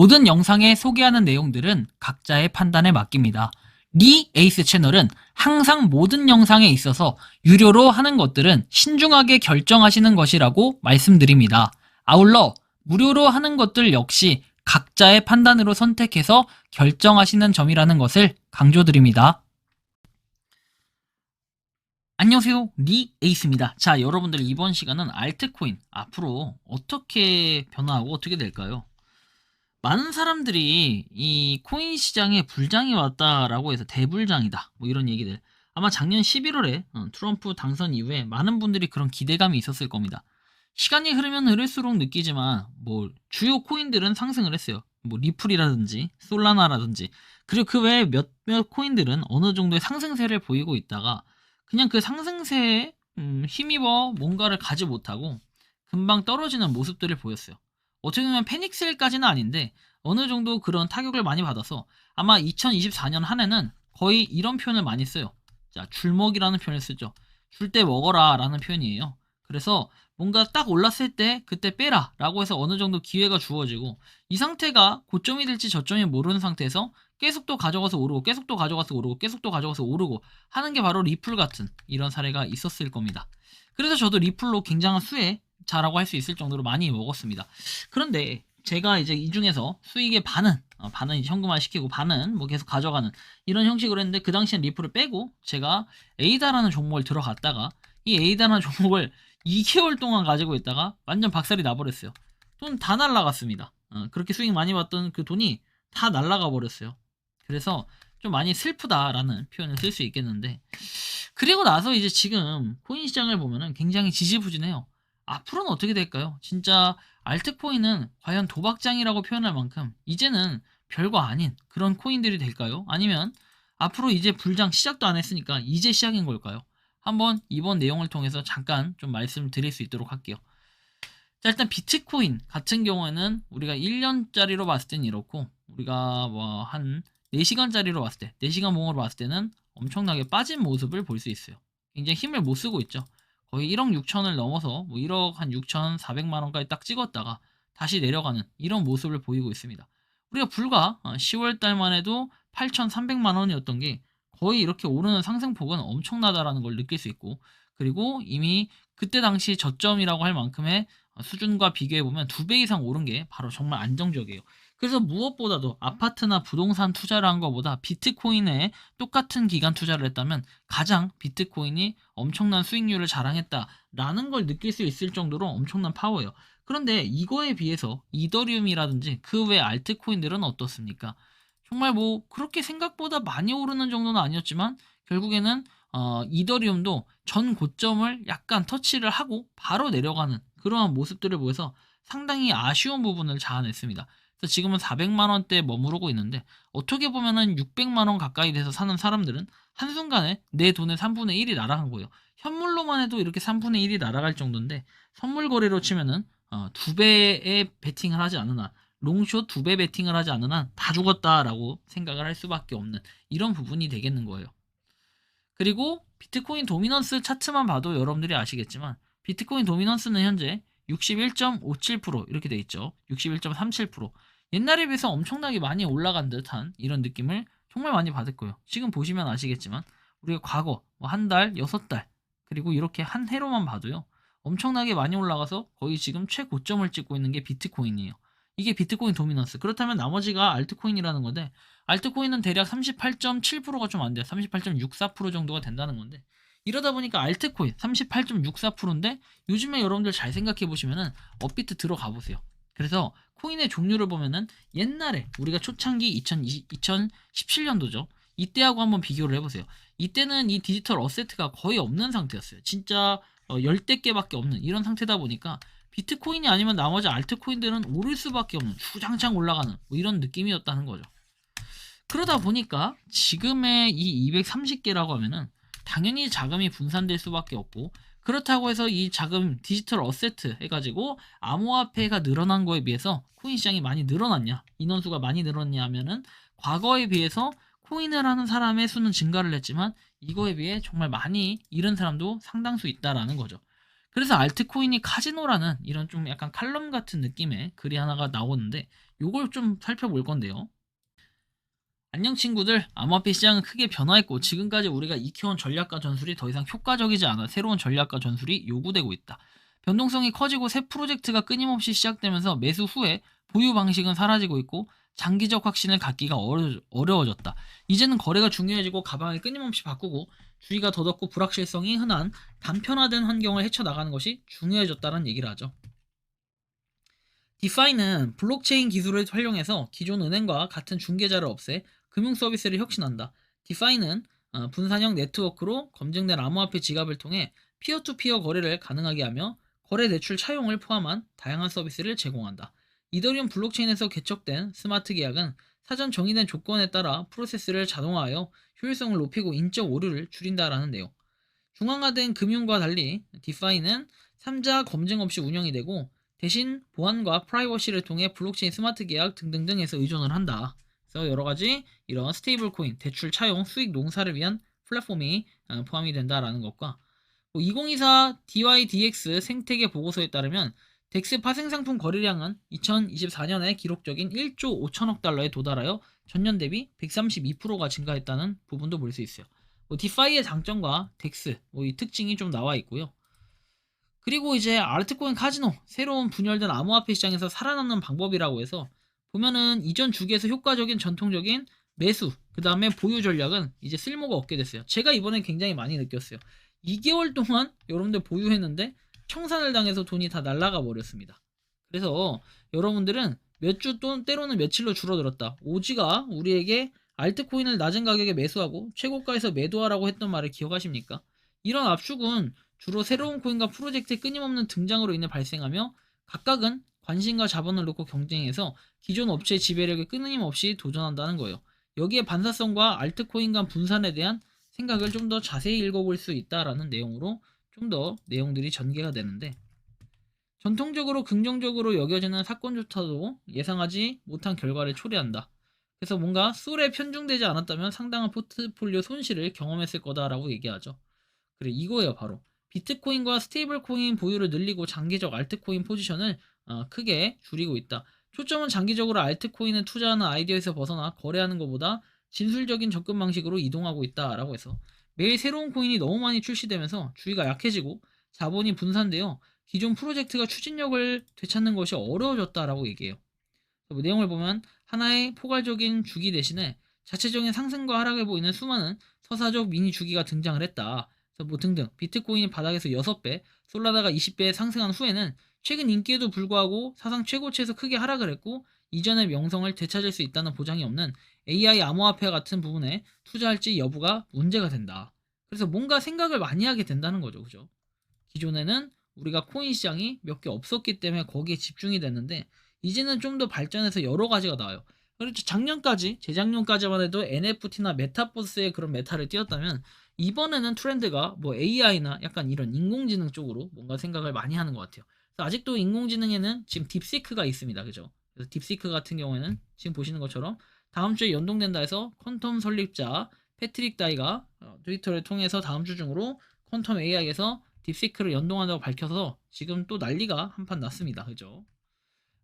모든 영상에 소개하는 내용들은 각자의 판단에 맡깁니다. 리 에이스 채널은 항상 모든 영상에 있어서 유료로 하는 것들은 신중하게 결정하시는 것이라고 말씀드립니다. 아울러 무료로 하는 것들 역시 각자의 판단으로 선택해서 결정하시는 점이라는 것을 강조드립니다. 안녕하세요, 리 에이스입니다. 자, 여러분들 이번 시간은 알트코인 앞으로 어떻게 변화하고 어떻게 될까요? 많은 사람들이 이 코인 시장에 불장이 왔다라고 해서 대불장이다 뭐 이런 얘기들, 아마 작년 11월에 트럼프 당선 이후에 많은 분들이 그런 기대감이 있었을 겁니다. 시간이 흐르면 흐를수록 느끼지만 뭐 주요 코인들은 상승을 했어요. 뭐 리플이라든지 솔라나라든지, 그리고 그 외에 몇몇 코인들은 어느 정도의 상승세를 보이고 있다가 그냥 그 상승세에 힘입어 뭔가를 가지 못하고 금방 떨어지는 모습들을 보였어요. 어떻게 보면 패닉셀까지는 아닌데 어느 정도 그런 타격을 많이 받아서 아마 2024년 한 해는 거의 이런 표현을 많이 써요. 자, 줄먹이라는 표현을 쓰죠. 줄 때 먹어라 라는 표현이에요. 그래서 뭔가 딱 올랐을 때 그때 빼라 라고 해서 어느 정도 기회가 주어지고, 이 상태가 고점이 될지 저점이 모르는 상태에서 계속 또 가져가서 오르고 계속 또 가져가서 오르고 계속 또 가져가서 오르고 하는 게 바로 리플 같은 이런 사례가 있었을 겁니다. 그래서 저도 리플로 굉장한 수혜 자라고 할 수 있을 정도로 많이 먹었습니다. 그런데 제가 이제 이 중에서 수익의 반은 이제 현금화 시키고 반은 뭐 계속 가져가는 이런 형식으로 했는데, 그 당시엔 리플을 빼고 제가 에이다라는 종목을 들어갔다가 이 에이다라는 종목을 2개월 동안 가지고 있다가 완전 박살이 나버렸어요. 돈 다 날라갔습니다. 그렇게 수익 많이 봤던 그 돈이 다 날라가 버렸어요. 그래서 좀 많이 슬프다라는 표현을 쓸 수 있겠는데, 그리고 나서 이제 지금 코인 시장을 보면은 굉장히 지지부진해요. 앞으로는 어떻게 될까요? 진짜 알트코인은 과연 도박장이라고 표현할 만큼 이제는 별거 아닌 그런 코인들이 될까요? 아니면 앞으로 이제 불장 시작도 안 했으니까 이제 시작인 걸까요? 한번 이번 내용을 통해서 잠깐 좀 말씀드릴 수 있도록 할게요. 자, 일단 비트코인 같은 경우에는 우리가 1년짜리로 봤을 때는 이렇고, 우리가 뭐 한 4시간짜리로 봤을 때, 4시간 봉으로 봤을 때는 엄청나게 빠진 모습을 볼 수 있어요. 굉장히 힘을 못 쓰고 있죠. 거의 1억 6천을 넘어서 뭐 1억 한 6,400만 원까지 딱 찍었다가 다시 내려가는 이런 모습을 보이고 있습니다. 우리가 불과 10월 달만 해도 8,300만 원이었던 게 거의 이렇게 오르는 상승폭은 엄청나다라는 걸 느낄 수 있고, 그리고 이미 그때 당시 저점이라고 할 만큼의 수준과 비교해보면 2배 이상 오른 게 바로 정말 안정적이에요. 그래서 무엇보다도 아파트나 부동산 투자를 한 것보다 비트코인에 똑같은 기간 투자를 했다면 가장 비트코인이 엄청난 수익률을 자랑했다라는 걸 느낄 수 있을 정도로 엄청난 파워예요. 그런데 이거에 비해서 이더리움이라든지 그 외 알트코인들은 어떻습니까? 정말 뭐 그렇게 생각보다 많이 오르는 정도는 아니었지만 결국에는 이더리움도 전 고점을 약간 터치를 하고 바로 내려가는 그러한 모습들을 보여서 상당히 아쉬운 부분을 자아냈습니다. 그래서 지금은 400만 원대에 머무르고 있는데, 어떻게 보면은 600만 원 가까이 돼서 사는 사람들은 한순간에 내 돈의 3분의 1이 날아간 거예요. 현물로만 해도 이렇게 3분의 1이 날아갈 정도인데, 선물 거래로 치면은 2배의 베팅을 하지 않은 한, 롱숏 2배 베팅을 하지 않은 한 다 죽었다라고 생각을 할 수밖에 없는 이런 부분이 되겠는 거예요. 그리고 비트코인 도미넌스 차트만 봐도 여러분들이 아시겠지만 비트코인 도미넌스는 현재 61.57% 이렇게 돼 있죠. 61.37%. 옛날에 비해서 엄청나게 많이 올라간 듯한 이런 느낌을 정말 많이 받을 거예요. 지금 보시면 아시겠지만 우리가 과거 뭐 한 달, 6달, 그리고 이렇게 한 해로만 봐도요. 엄청나게 많이 올라가서 거의 지금 최고점을 찍고 있는 게 비트코인이에요. 이게 비트코인 도미넌스. 그렇다면 나머지가 알트코인이라는 건데, 알트코인은 대략 38.7%가 좀 안 돼요. 38.64% 정도가 된다는 건데, 이러다 보니까 알트코인 38.64%인데 요즘에 여러분들 잘 생각해 보시면은 업비트 들어가 보세요. 그래서 코인의 종류를 보면은 옛날에 우리가 초창기 2017년도죠. 이때하고 한번 비교를 해보세요. 이때는 이 디지털 어세트가 거의 없는 상태였어요. 진짜 10대 개밖에 없는 이런 상태다 보니까 비트코인이 아니면 나머지 알트코인들은 오를 수밖에 없는, 주장창 올라가는 뭐 이런 느낌이었다는 거죠. 그러다 보니까 지금의 이 230개라고 하면은 당연히 자금이 분산될 수밖에 없고, 그렇다고 해서 이 자금 디지털 어세트 해가지고 암호화폐가 늘어난 거에 비해서 코인 시장이 많이 늘어났냐, 인원수가 많이 늘었냐 하면은 과거에 비해서 코인을 하는 사람의 수는 증가를 했지만 이거에 비해 정말 많이 잃은 사람도 상당수 있다라는 거죠. 그래서 알트코인이 카지노라는 이런 좀 약간 칼럼 같은 느낌의 글이 하나가 나오는데 요걸 좀 살펴볼 건데요. 안녕 친구들, 암호화폐 시장은 크게 변화했고 지금까지 우리가 익혀온 전략과 전술이 더 이상 효과적이지 않아 새로운 전략과 전술이 요구되고 있다. 변동성이 커지고 새 프로젝트가 끊임없이 시작되면서 매수 후에 보유 방식은 사라지고 있고 장기적 확신을 갖기가 어려워졌다. 이제는 거래가 중요해지고 가방을 끊임없이 바꾸고 주의가 더덥고 불확실성이 흔한 단편화된 환경을 헤쳐나가는 것이 중요해졌다는 얘기를 하죠. 디파이는 블록체인 기술을 활용해서 기존 은행과 같은 중개자를 없애 금융 서비스를 혁신한다. 디파이는 분산형 네트워크로 검증된 암호화폐 지갑을 통해 피어투피어 거래를 가능하게 하며 거래 대출 차용을 포함한 다양한 서비스를 제공한다. 이더리움 블록체인에서 개척된 스마트 계약은 사전 정의된 조건에 따라 프로세스를 자동화하여 효율성을 높이고 인적 오류를 줄인다라는 내용. 중앙화된 금융과 달리 디파이는 3자 검증 없이 운영이 되고 대신 보안과 프라이버시를 통해 블록체인 스마트 계약 등등등에서 의존을 한다. 그래서 여러 가지 이런 스테이블 코인, 대출 차용, 수익 농사를 위한 플랫폼이 포함이 된다라는 것과 2024 DYDX 생태계 보고서에 따르면 덱스 파생 상품 거래량은 2024년에 기록적인 1조 5천억 달러에 도달하여 전년 대비 132%가 증가했다는 부분도 볼 수 있어요. 디파이의 장점과 덱스 이 특징이 좀 나와 있고요. 그리고 이제 알트코인 카지노, 새로운 분열된 암호화폐 시장에서 살아남는 방법이라고 해서 보면은 이전 주기에서 효과적인 전통적인 매수, 그 다음에 보유 전략은 이제 쓸모가 없게 됐어요. 제가 이번에 굉장히 많이 느꼈어요. 2개월 동안 여러분들 보유했는데 청산을 당해서 돈이 다 날아가 버렸습니다. 그래서 여러분들은 몇 주 또는 때로는 며칠로 줄어들었다. 오지가 우리에게 알트코인을 낮은 가격에 매수하고 최고가에서 매도하라고 했던 말을 기억하십니까? 이런 압축은 주로 새로운 코인과 프로젝트의 끊임없는 등장으로 인해 발생하며 각각은 관심과 자본을 놓고 경쟁해서 기존 업체의 지배력에 끊임없이 도전한다는 거예요. 여기에 반사성과 알트코인 간 분산에 대한 생각을 좀 더 자세히 읽어볼 수 있다라는 내용으로 좀 더 내용들이 전개가 되는데 전통적으로 긍정적으로 여겨지는 사건조차도 예상하지 못한 결과를 초래한다. 그래서 뭔가 술에 편중되지 않았다면 상당한 포트폴리오 손실을 경험했을 거다라고 얘기하죠. 그래 이거예요 바로. 비트코인과 스테이블 코인 보유를 늘리고 장기적 알트코인 포지션을 크게 줄이고 있다. 초점은 장기적으로 알트코인에 투자하는 아이디어에서 벗어나 거래하는 것보다 진술적인 접근 방식으로 이동하고 있다라고 해서 매일 새로운 코인이 너무 많이 출시되면서 주의가 약해지고 자본이 분산되어 기존 프로젝트가 추진력을 되찾는 것이 어려워졌다라고 얘기해요. 내용을 보면 하나의 포괄적인 주기 대신에 자체적인 상승과 하락을 보이는 수많은 서사적 미니 주기가 등장을 했다. 그래서 뭐 등등 비트코인이 바닥에서 6배, 솔라나가 20배 상승한 후에는 최근 인기에도 불구하고 사상 최고치에서 크게 하락을 했고 이전의 명성을 되찾을 수 있다는 보장이 없는 AI 암호화폐와 같은 부분에 투자할지 여부가 문제가 된다. 그래서 뭔가 생각을 많이 하게 된다는 거죠. 그죠? 기존에는 우리가 코인 시장이 몇 개 없었기 때문에 거기에 집중이 됐는데 이제는 좀 더 발전해서 여러 가지가 나와요. 그렇죠. 작년까지, 재작년까지만 해도 NFT나 메타버스의 그런 메타를 띄웠다면 이번에는 트렌드가 뭐 AI나 약간 이런 인공지능 쪽으로 뭔가 생각을 많이 하는 것 같아요. 그래서 아직도 인공지능에는 지금 딥시크가 있습니다. 그죠? 그래서 딥시크 같은 경우에는 지금 보시는 것처럼 다음 주에 연동된다 해서 퀀텀 설립자 패트릭 다이가 트위터를 통해서 다음 주 중으로 퀀텀 AI에서 딥시크를 연동한다고 밝혀서 지금 또 난리가 한판 났습니다. 그죠?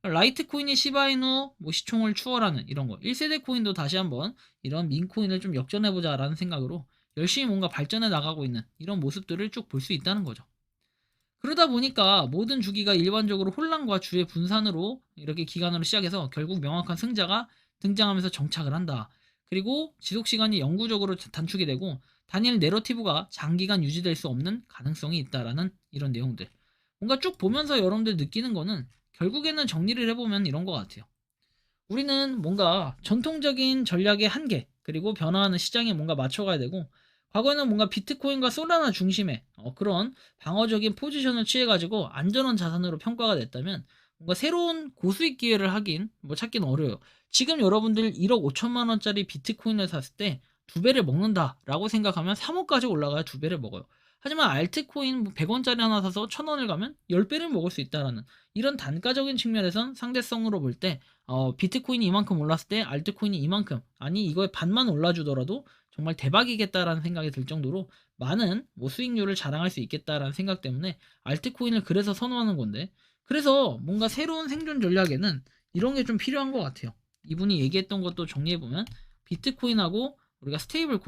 라이트코인이 시바이누 뭐 시총을 추월하는 이런 거 1세대 코인도 다시 한번 이런 민코인을 좀 역전해보자 라는 생각으로 열심히 뭔가 발전해 나가고 있는 이런 모습들을 쭉 볼 수 있다는 거죠. 그러다 보니까 모든 주기가 일반적으로 혼란과 주의 분산으로 이렇게 기간으로 시작해서 결국 명확한 승자가 등장하면서 정착을 한다. 그리고 지속시간이 영구적으로 단축이 되고 단일 내러티브가 장기간 유지될 수 없는 가능성이 있다라는 이런 내용들. 뭔가 쭉 보면서 여러분들 느끼는 거는 결국에는 정리를 해보면 이런 것 같아요. 우리는 뭔가 전통적인 전략의 한계, 그리고 변화하는 시장에 뭔가 맞춰가야 되고, 과거에는 뭔가 비트코인과 솔라나 중심의 그런 방어적인 포지션을 취해가지고 안전한 자산으로 평가가 됐다면, 뭔가 새로운 고수익 기회를 하긴, 뭐 찾기는 어려워요. 지금 여러분들 1억 5천만 원짜리 비트코인을 샀을 때 2배를 먹는다라고 생각하면 3억까지 올라가야 2배를 먹어요. 하지만 알트코인 100원짜리 하나 사서 1000원을 가면 10배를 먹을 수 있다라는 이런 단가적인 측면에선 상대성으로 볼 때 비트코인이 이만큼 올랐을 때 알트코인이 이만큼 아니 이거의 반만 올라주더라도 정말 대박이겠다라는 생각이 들 정도로 많은 수익률을 자랑할 수 있겠다라는 생각 때문에 알트코인을 그래서 선호하는 건데 그래서 뭔가 새로운 생존 전략에는 이런 게 좀 필요한 것 같아요. 이분이 얘기했던 것도 정리해보면 비트코인하고 우리가 스테이블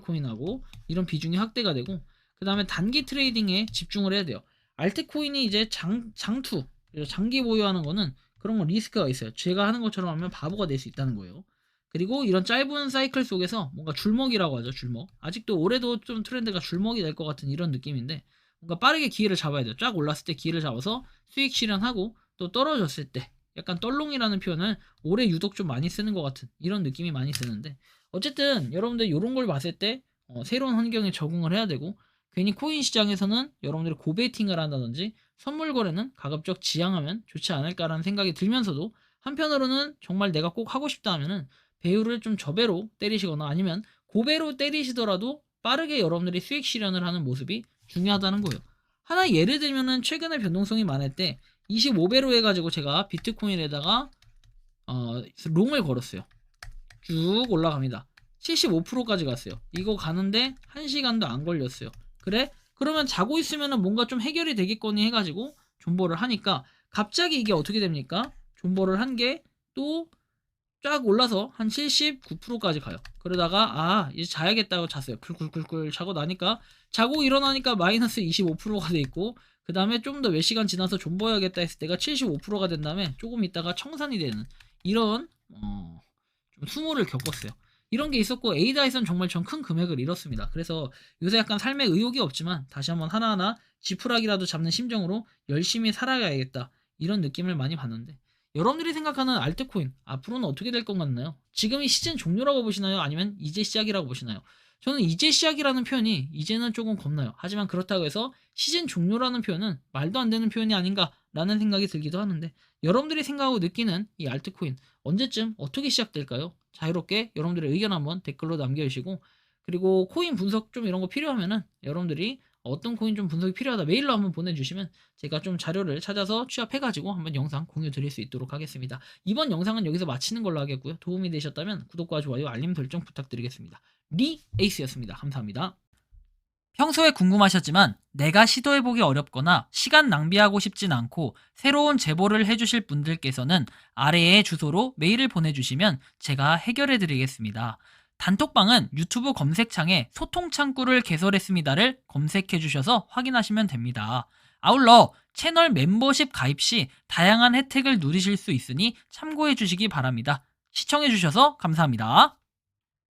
코인하고 이런 비중이 확대가 되고 그 다음에 단기 트레이딩에 집중을 해야 돼요. 알트코인이 이제 장투 장기 보유하는 거는 그런 건 리스크가 있어요. 제가 하는 것처럼 하면 바보가 될 수 있다는 거예요. 그리고 이런 짧은 사이클 속에서 뭔가 줄먹이라고 하죠. 줄먹. 아직도 올해도 좀 트렌드가 줄먹이 될 것 같은 이런 느낌인데 뭔가 빠르게 기회를 잡아야 돼요. 쫙 올랐을 때 기회를 잡아서 수익 실현하고 또 떨어졌을 때 약간 떨롱이라는 표현을 올해 유독 좀 많이 쓰는 것 같은 이런 느낌이 많이 드는데 어쨌든 여러분들 이런 걸 봤을 때 새로운 환경에 적응을 해야 되고 괜히 코인 시장에서는 여러분들이 고베팅을 한다든지 선물 거래는 가급적 지양하면 좋지 않을까라는 생각이 들면서도 한편으로는 정말 내가 꼭 하고 싶다 하면은 배율을 좀 저배로 때리시거나 아니면 고배로 때리시더라도 빠르게 여러분들이 수익 실현을 하는 모습이 중요하다는 거예요. 하나 예를 들면은 최근에 변동성이 많을 때 25배로 해가지고 제가 비트코인에다가 롱을 걸었어요. 쭉 올라갑니다. 75%까지 갔어요. 이거 가는데 1시간도 안 걸렸어요. 그래? 그러면 자고 있으면 뭔가 좀 해결이 되겠거니 해가지고 존버를 하니까 갑자기 이게 어떻게 됩니까? 존버를 한 게 또 쫙 올라서 한 79%까지 가요. 그러다가 이제 자야겠다고 잤어요. 쿨쿨쿨쿨 자고 나니까 자고 일어나니까 마이너스 25%가 돼 있고 그 다음에 좀 더 몇 시간 지나서 존버해야겠다 했을 때가 75%가 된 다음에 조금 있다가 청산이 되는 이런 좀 수모를 겪었어요. 이런 게 있었고 에이다에선 정말 전 큰 금액을 잃었습니다. 그래서 요새 약간 삶에 의욕이 없지만 다시 한번 하나하나 지푸라기라도 잡는 심정으로 열심히 살아가야겠다 이런 느낌을 많이 받는데 여러분들이 생각하는 알트코인 앞으로는 어떻게 될 것 같나요? 지금이 시즌 종료라고 보시나요? 아니면 이제 시작이라고 보시나요? 저는 이제 시작이라는 표현이 이제는 조금 겁나요. 하지만 그렇다고 해서 시즌 종료라는 표현은 말도 안 되는 표현이 아닌가라는 생각이 들기도 하는데 여러분들이 생각하고 느끼는 이 알트코인 언제쯤 어떻게 시작될까요? 자유롭게 여러분들의 의견 한번 댓글로 남겨주시고 그리고 코인 분석 좀 이런 거 필요하면은 여러분들이 어떤 코인 좀 분석이 필요하다 메일로 한번 보내주시면 제가 좀 자료를 찾아서 취합해가지고 한번 영상 공유 드릴 수 있도록 하겠습니다. 이번 영상은 여기서 마치는 걸로 하겠고요. 도움이 되셨다면 구독과 좋아요 알림 설정 부탁드리겠습니다. 리에이스였습니다. 감사합니다. 평소에 궁금하셨지만 내가 시도해보기 어렵거나 시간 낭비하고 싶진 않고 새로운 제보를 해주실 분들께서는 아래의 주소로 메일을 보내주시면 제가 해결해드리겠습니다. 단톡방은 유튜브 검색창에 소통창구를 개설했습니다를 검색해주셔서 확인하시면 됩니다. 아울러 채널 멤버십 가입 시 다양한 혜택을 누리실 수 있으니 참고해주시기 바랍니다. 시청해주셔서 감사합니다.